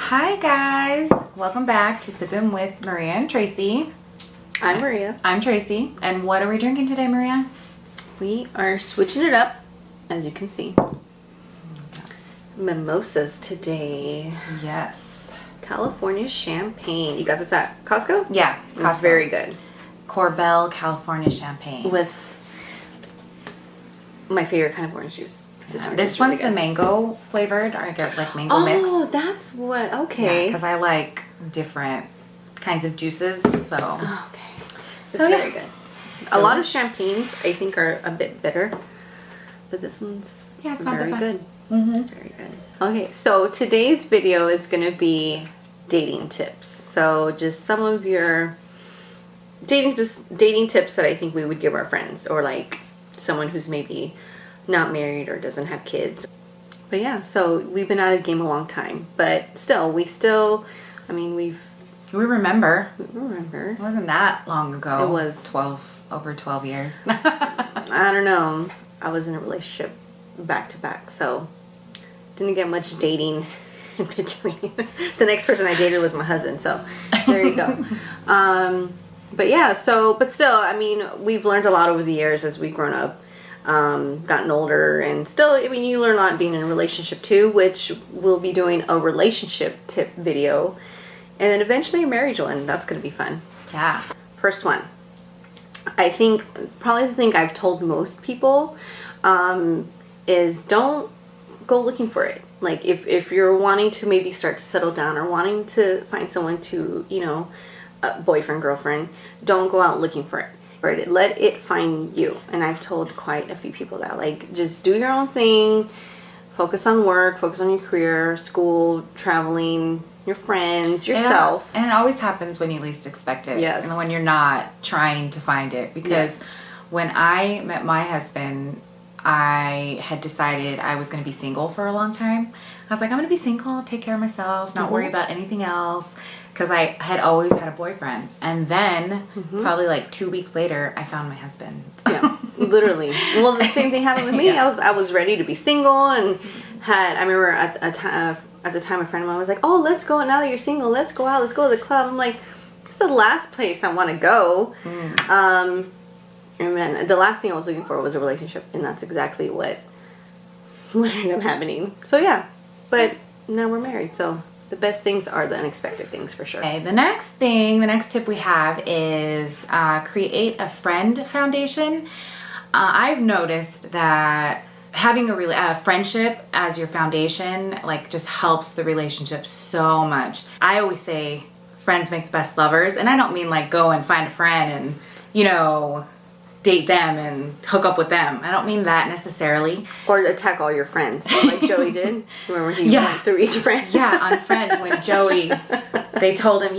Hi guys, welcome back to Sippin with Maria and Tracy. I'm Maria. I'm Tracy. And what are we drinking today, Maria? We are switching it up, as you can see. Mimosas today. Yes. California champagne. You got this at Costco? Yeah, It's very good. Corbel California champagne. With my favorite kind of orange juice. This one's the mango flavored. I get like mango mix. Oh, that's what. Okay. Because I like different kinds of juices. So. Oh, okay. It's So, very yeah. good. A lot of champagnes I think are a bit bitter, but this one's Yeah, it's not very that good. bad. Very good. Okay, so today's video is going to be dating tips. So just some of your dating tips that I think we would give our friends, or like someone who's maybe not married or doesn't have kids. But yeah, so we've been out of the game a long time, but we remember. remember. It wasn't that long ago. It was over 12 years. I don't know. I was in a relationship back to back, so didn't get much dating in between. The next person I dated was my husband, so there you go. But yeah, but still, I mean, we've learned a lot over the years as we've grown up, gotten older, and still, I mean, you learn a lot being in a relationship too, which we'll be doing a relationship tip video, and then eventually a marriage one. That's going to be fun. Yeah. First one. I think probably the thing I've told most people is don't go looking for it. Like if you're wanting to maybe start to settle down or wanting to find someone to, boyfriend, girlfriend, don't go out looking for it. Right? Let it find you. And I've told quite a few people that, like, just do your own thing, focus on work, focus on your career, school, traveling, your friends, yourself. And it always happens when you least expect it. Yes. And when you're not trying to find it. Because when I met my husband, I had decided I was going to be single for a long time. I was like, I'm going to be single, take care of myself, not worry about anything else. Because I had always had a boyfriend. And then, probably like 2 weeks later, I found my husband. Yeah, literally. Well, the same thing happened with me. Yeah. I was ready to be single, and I remember at the time a friend of mine was like, oh, let's go, now that you're single, let's go out, let's go to the club. I'm like, it's the last place I want to go. And then the last thing I was looking for was a relationship, and that's exactly what ended up happening. So yeah, but now we're married, so the best things are the unexpected things for sure. Okay, the next tip we have is create a friend foundation. I've noticed that having a friendship as your foundation, like, just helps the relationship so much. I always say friends make the best lovers, and I don't mean like go and find a friend and, date them and hook up with them. I don't mean that necessarily. Or attack all your friends, like Joey did. Remember he went through each friend? Yeah, on Friends, when Joey, they told him,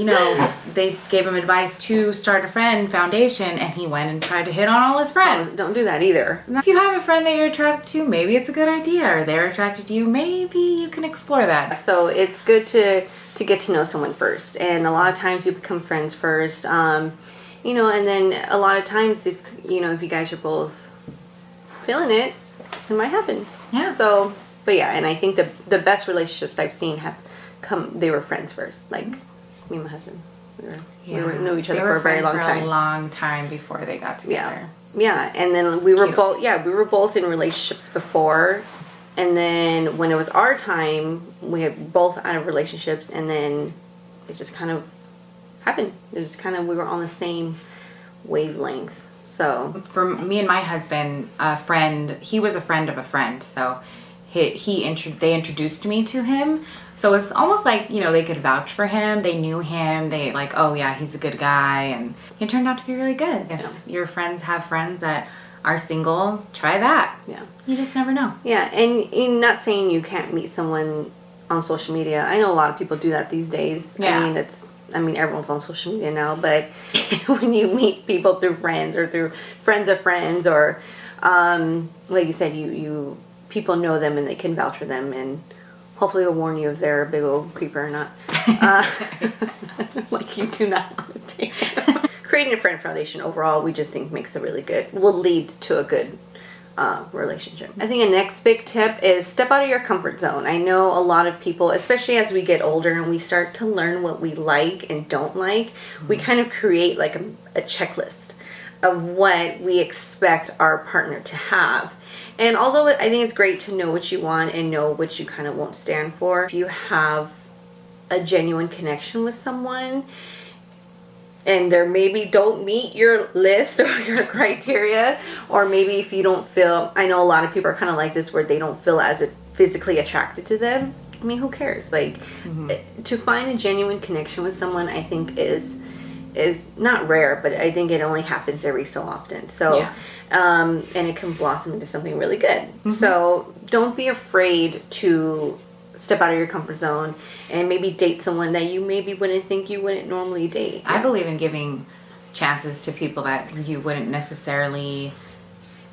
they gave him advice to start a friend foundation, and he went and tried to hit on all his friends. Oh, don't do that either. If you have a friend that you're attracted to, maybe it's a good idea, or they're attracted to you, maybe you can explore that. So it's good to get to know someone first, and a lot of times you become friends first. And then a lot of times if you guys are both feeling it might happen. Yeah. So, but yeah, and I think the best relationships I've seen they were friends first. Like me and my husband, we knew each other for a very long time. A long time before they got together. Yeah, and then we were both in relationships before, and then when it was our time, we had both out of relationships, and then it just kind of happened. It was kind of, we were on the same wavelength. So for me and my husband, he was a friend of a friend, so they introduced me to him. So it's almost like, they could vouch for him. They knew him. They like, oh yeah, he's a good guy, and he turned out to be really good. If your friends have friends that are single, try that. Yeah. You just never know. Yeah, and you're not saying you can't meet someone on social media. I know a lot of people do that these days. Yeah. I mean, everyone's on social media now, but when you meet people through friends or through friends of friends, or like you said, people know them and they can vouch for them, and hopefully will warn you if they're a big old creeper or not. Like you do not want to take. Creating a friend foundation overall, we just think will lead to a good relationship. I think a next big tip is step out of your comfort zone. I know a lot of people, especially as we get older and we start to learn what we like and don't like, we kind of create like a checklist of what we expect our partner to have. And although I think it's great to know what you want and know what you kind of won't stand for, if you have a genuine connection with someone and they maybe don't meet your list or your criteria, or maybe if you don't feel, I know a lot of people are kind of like this where they don't feel as physically attracted to them. I mean, who cares? Like, to find a genuine connection with someone, I think is not rare, but I think it only happens every so often. So, and it can blossom into something really good. So don't be afraid to step out of your comfort zone and maybe date someone that you maybe wouldn't think you wouldn't normally date. I believe in giving chances to people that you wouldn't necessarily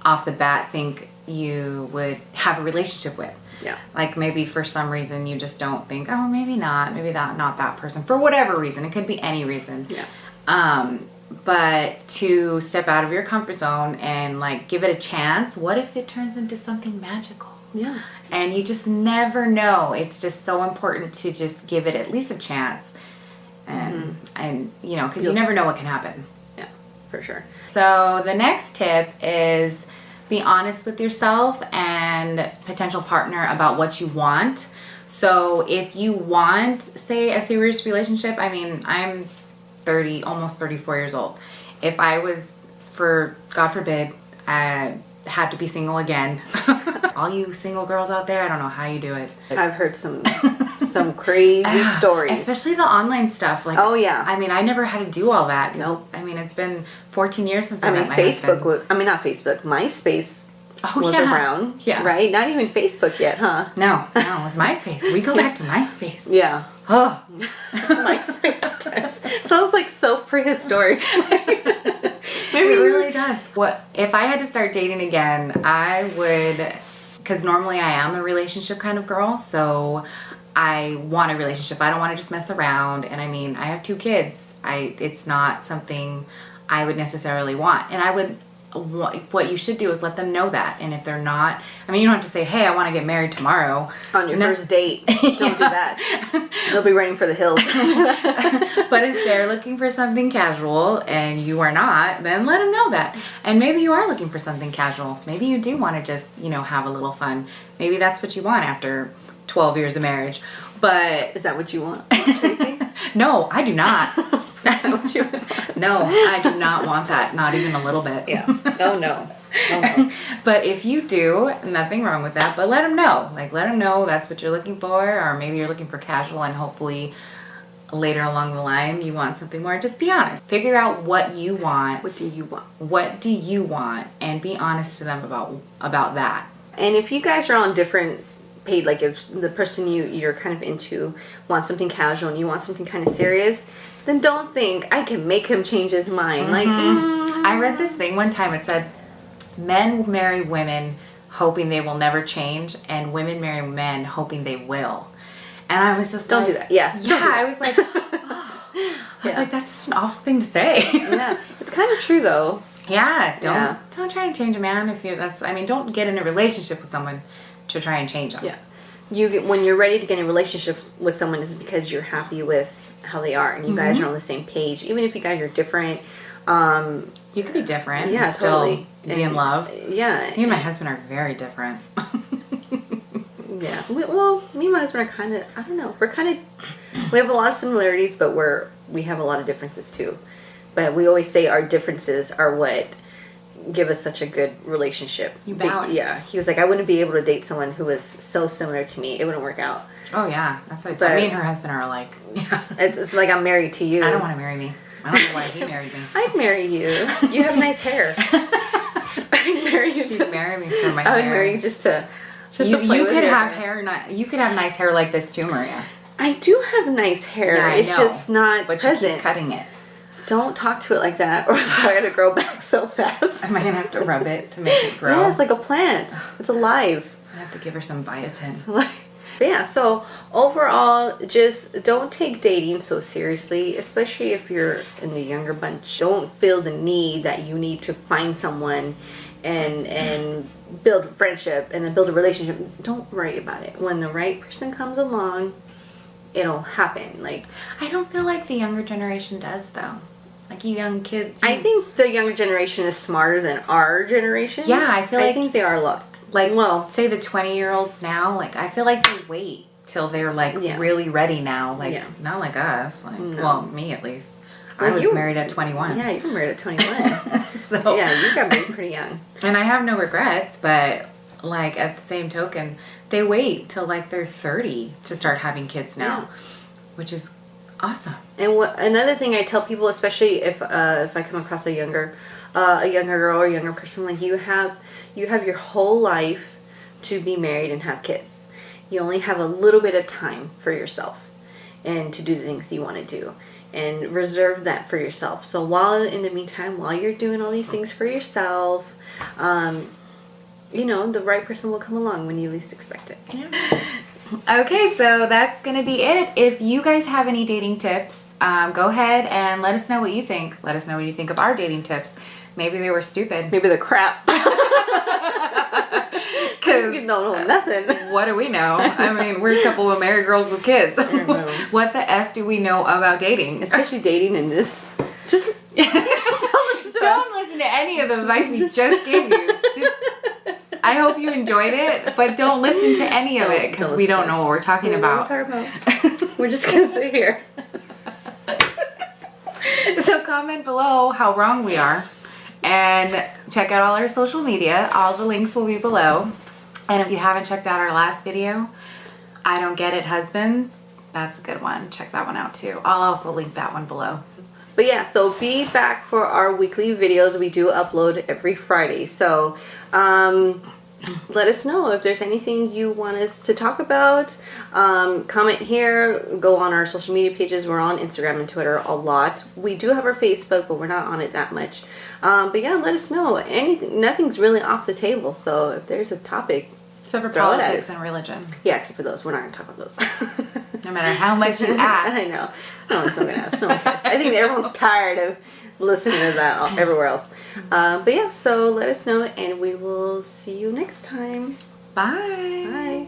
off the bat think you would have a relationship with. Yeah. Like maybe for some reason you just don't think, oh, maybe not that person, for whatever reason. It could be any reason. Yeah. But to step out of your comfort zone and like give it a chance. What if it turns into something magical? Yeah. And you just never know. It's just so important to just give it at least a chance. And you know, because you never know what can happen. Yeah, for sure. So the next tip is be honest with yourself and potential partner about what you want. So if you want, say, a serious relationship, I mean, I'm 30, almost 34 years old. If I was, God forbid, had to be single again. All you single girls out there, I don't know how you do it. I've heard some crazy stories. Especially the online stuff. Like, oh, yeah. I mean, I never had to do all that. Nope. I mean, it's been 14 years since I met my Facebook husband. not Facebook, MySpace was yeah. around. Yeah. Right? Not even Facebook yet, huh? No, it was MySpace. We go back to MySpace. Yeah. Oh. MySpace times. Sounds like so prehistoric. Maybe it really does. What if I had to start dating again? I would, because normally I am a relationship kind of girl, so I want a relationship. I don't want to just mess around. And I mean, I have 2 kids. It's not something I would necessarily want. And I would, what you should do is let them know that. And if they're not, I mean, you don't have to say, hey, I want to get married tomorrow. On your first date. Don't do that. They'll be running for the hills. But if they're looking for something casual and you are not, then let them know that. And maybe you are looking for something casual. Maybe you do want to just, have a little fun. Maybe that's what you want after 12 years of marriage. But is that what you want, Tracie? No, I do not. Is that what you want? No, I do not want that. Not even a little bit. Yeah. Oh, no. Oh, no. But if you do, nothing wrong with that. But let them know. Like, let them know that's what you're looking for. Or maybe you're looking for casual and hopefully later along the line you want something more. Just be honest. Figure out what you want. What do you want? What do you want? And be honest to them about that. And if you guys are on different page, like if the person you're kind of into wants something casual and you want something kind of serious, then don't think I can make him change his mind. Like, I read this thing one time. It said, men marry women hoping they will never change, and women marry men hoping they will. And I was just don't do that. Yeah. Yeah. I was like, I was like, that's just an awful thing to say. Yeah. It's kind of true though. Yeah. Don't try to change a man don't get in a relationship with someone to try and change them. Yeah. When you're ready to get in a relationship with someone is because you're happy with how they are and you guys are on the same page. Even if you guys are different, you could be different and still be in love. Yeah. Me and my husband are very different. Yeah. Me and my husband are kind of, I don't know. We have a lot of similarities, but we have a lot of differences too. But we always say our differences are what give us such a good relationship. You balance. Yeah. He was like, I wouldn't be able to date someone who was so similar to me. It wouldn't work out. Oh, yeah. That's what me and her husband are alike. Yeah. It's like I'm married to you. I don't want to marry me. I don't know why he married me. I'd marry you. You have nice hair. I'd marry you. She'd marry me for my hair. I would marry you just to play you with could your have hair. You could have nice hair like this too, Maria. I do have nice hair. Yeah, it's just not but present. you keep cutting it. Don't talk to it like that, or it's not gonna grow back so fast. Am I gonna have to rub it to make it grow? Yeah, it's like a plant. It's alive. I have to give her some biotin. But yeah, so overall, just don't take dating so seriously, especially if you're in the younger bunch. Don't feel the need that you need to find someone and build a friendship and then build a relationship, don't worry about it. When the right person comes along, it'll happen. Like, I don't feel like the younger generation does though. Like you young kids. I think the younger generation is smarter than our generation. Yeah, I feel like I think they are a lot. Like, well, say the 20-year-olds now, like I feel like they wait till they're like really ready now. Like not like us. Like well, me at least. Well, I was married at 21. Yeah, you were married at 21. So yeah, you got married pretty young. And I have no regrets, but like at the same token, they wait till like they're 30 to start having kids now, which is awesome. And another thing I tell people, especially if I come across a younger girl or a younger person, like you have your whole life to be married and have kids. You only have a little bit of time for yourself and to do the things you want to do. And reserve that for yourself. So in the meantime, while you're doing all these things for yourself, the right person will come along when you least expect it. Yeah. Okay, so that's going to be it. If you guys have any dating tips, go ahead and let us know what you think. Let us know what you think of our dating tips. Maybe they were stupid. Maybe they're crap. Because you don't know nothing. What do we know? I mean, we're a couple of married girls with kids. What the F do we know about dating? Especially dating in this. Just don't listen to any of the advice we just gave you. I hope you enjoyed it, but don't listen to any of it because we don't know what we're talking about. We're just going to sit here. So comment below how wrong we are. And check out all our social media. All the links will be below. And if you haven't checked out our last video, I Don't Get It Husbands, that's a good one. Check that one out too. I'll also link that one below. But yeah, so be back for our weekly videos. We do upload every Friday. So let us know if there's anything you want us to talk about. Comment here. Go on our social media pages. We're on Instagram and Twitter a lot. We do have our Facebook, but we're not on it that much. But yeah, let us know. Nothing's really off the table. So if there's a topic, except for politics and religion. Yeah, except for those. We're not going to talk about those. No matter how much you ask. I know. No one's going to ask. No one cares. I think everyone's tired of listening to that everywhere else. But yeah, so let us know, and we will see you next time. Bye. Bye.